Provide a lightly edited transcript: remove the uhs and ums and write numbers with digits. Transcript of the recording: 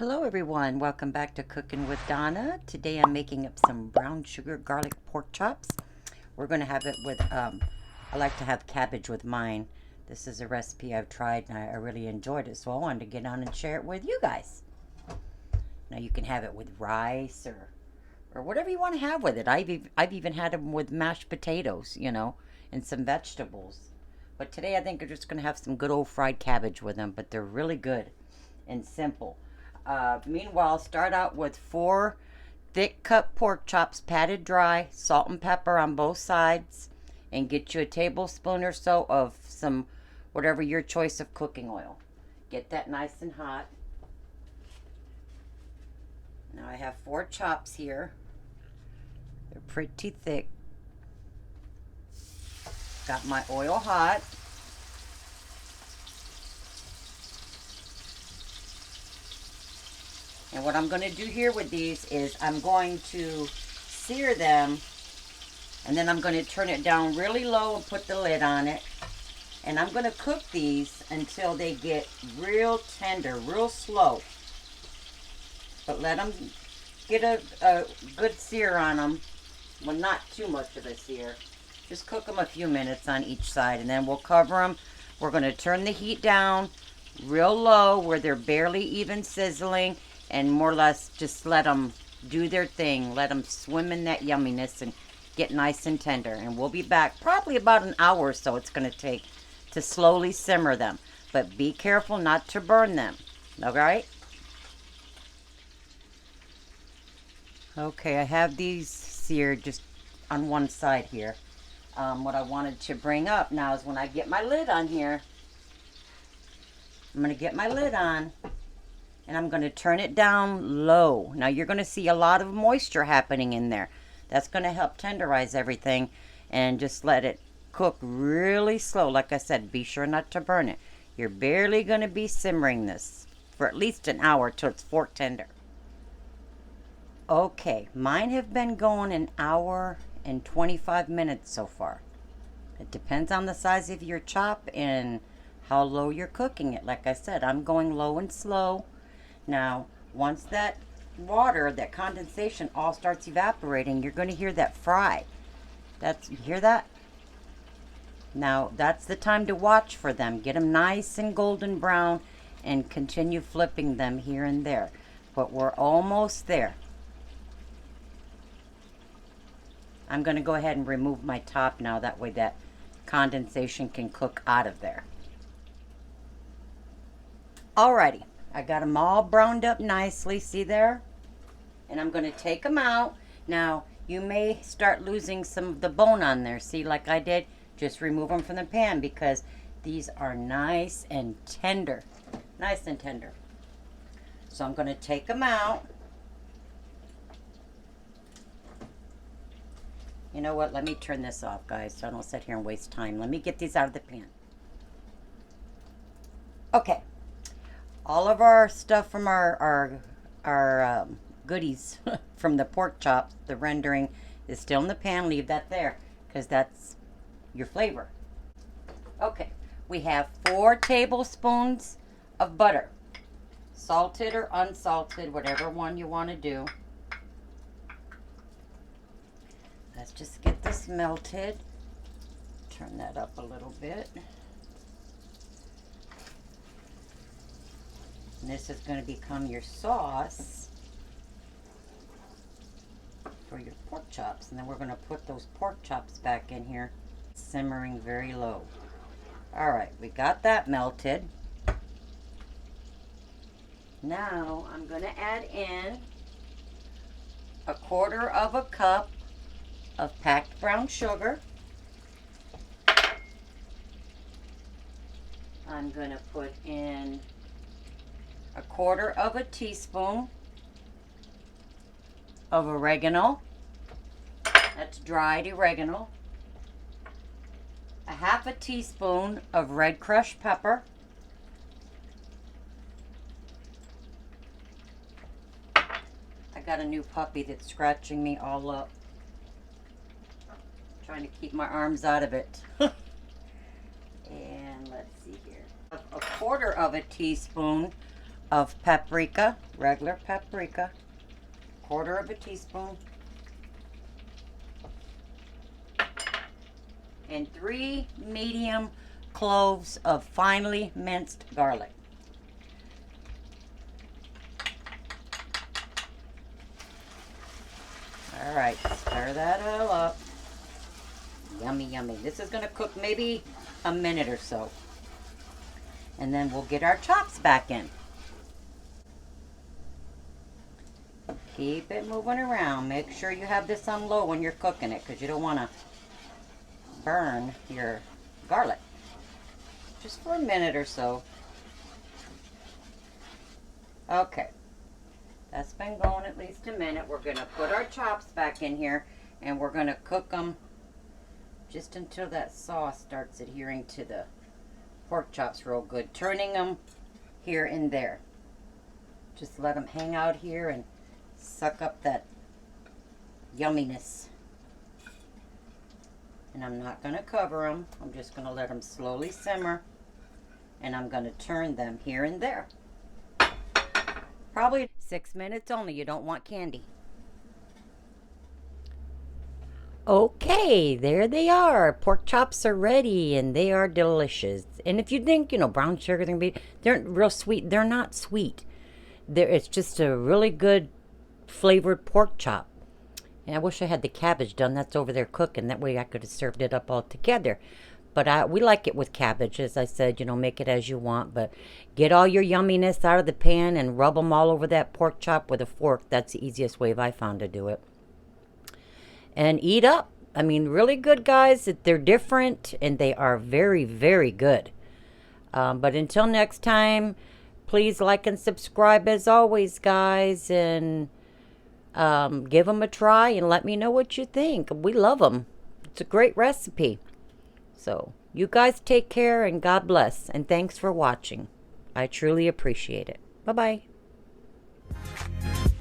Hello everyone, welcome back to Cooking with Donna. Today I'm making up some brown sugar garlic pork chops. We're going to have it with, I like to have cabbage with mine. This is a recipe I've tried and I really enjoyed it, so I wanted to get on and share it with you guys. Now you can have it with rice or whatever you want to have with it. I've even had them with mashed potatoes, you know, and some vegetables. But today I think we're just going to have some good old fried cabbage with them, but they're really good and simple. Meanwhile, start out with 4 thick cut pork chops patted dry, salt and pepper on both sides, and get you a tablespoon or so of some whatever your choice of cooking oil. Get that nice and hot. Now I have 4 chops here. They're pretty thick. Got my oil hot. And what I'm going to do here with these is I'm going to sear them, and then I'm going to turn it down really low and put the lid on it. And I'm going to cook these until they get real tender, real slow. But let them get a good sear on them. Well, not too much of a sear. Just cook them a few minutes on each side, and then we'll cover them. We're going to turn the heat down real low where they're barely even sizzling, and more or less just let them do their thing. Let them swim in that yumminess and get nice and tender. And we'll be back probably about an hour or so it's going to take to slowly simmer them. But be careful not to burn them. Alright? Okay, I have these seared just on one side here. What I wanted to bring up now is when I get my lid on here, I'm going to get my lid on. And I'm going to turn it down low. Now you're going to see a lot of moisture happening in there. That's going to help tenderize everything. And just let it cook really slow. Like I said, be sure not to burn it. You're barely going to be simmering this for at least an hour till it's fork tender. Okay, mine have been going an hour and 25 minutes so far. It depends on the size of your chop and how low you're cooking it. Like I said, I'm going low and slow. Now, once that water, that condensation all starts evaporating, you're going to hear that fry. You hear that? Now, that's the time to watch for them. Get them nice and golden brown and continue flipping them here and there. But we're almost there. I'm going to go ahead and remove my top now. That way that condensation can cook out of there. Alrighty. I got them all browned up nicely, see there? And I'm going to take them out. Now, you may start losing some of the bone on there. See, like I did? Just remove them from the pan because these are nice and tender. Nice and tender. So I'm going to take them out. You know what? Let me turn this off, guys, so I don't sit here and waste time. Let me get these out of the pan. Okay. All of our stuff from our goodies from the pork chops, the rendering, is still in the pan. Leave that there because that's your flavor. Okay, we have 4 tablespoons of butter, salted or unsalted, whatever one you want to do. Let's just get this melted. Turn that up a little bit. And this is going to become your sauce for your pork chops. And then we're going to put those pork chops back in here, simmering very low. Alright, we got that melted. Now I'm going to add in 1/4 cup of packed brown sugar. I'm going to put in 1/4 teaspoon of oregano. That's dried oregano. 1/2 teaspoon of red crushed pepper. I got a new puppy that's scratching me all up. Trying to keep my arms out of it. And let's see here. 1/4 teaspoon of paprika, regular paprika, 1/4 teaspoon, and 3 medium cloves of finely minced garlic. All right, stir that all up. Yummy, yummy. This is going to cook maybe a minute or so. And then we'll get our chops back in. Keep it moving around. Make sure you have this on low when you're cooking it, because you don't want to burn your garlic. Just for a minute or so. Okay. That's been going at least a minute. We're going to put our chops back in here, and we're going to cook them just until that sauce starts adhering to the pork chops real good. Turning them here and there. Just let them hang out here and suck up that yumminess. And I'm not going to cover them. I'm just going to let them slowly simmer. And I'm going to turn them here and there. Probably 6 minutes only. You don't want candy. Okay, there they are. Pork chops are ready and they are delicious. And if you think, brown sugar, they're real sweet. They're not sweet. It's just a really good flavored pork chop. And I wish I had the cabbage done. That's over there cooking. That way I could have served it up all together. But we like it with cabbage. As I said, make it as you want. But get all your yumminess out of the pan and rub them all over that pork chop with a fork. That's the easiest way I found to do it. And eat up. I mean, really good, guys. They're different and they are very, very good. But until next time, please like and subscribe as always, guys. And give them a try and let me know what you think. We love them. It's a great recipe. So, you guys take care and God bless. And thanks for watching. I truly appreciate it. Bye-bye.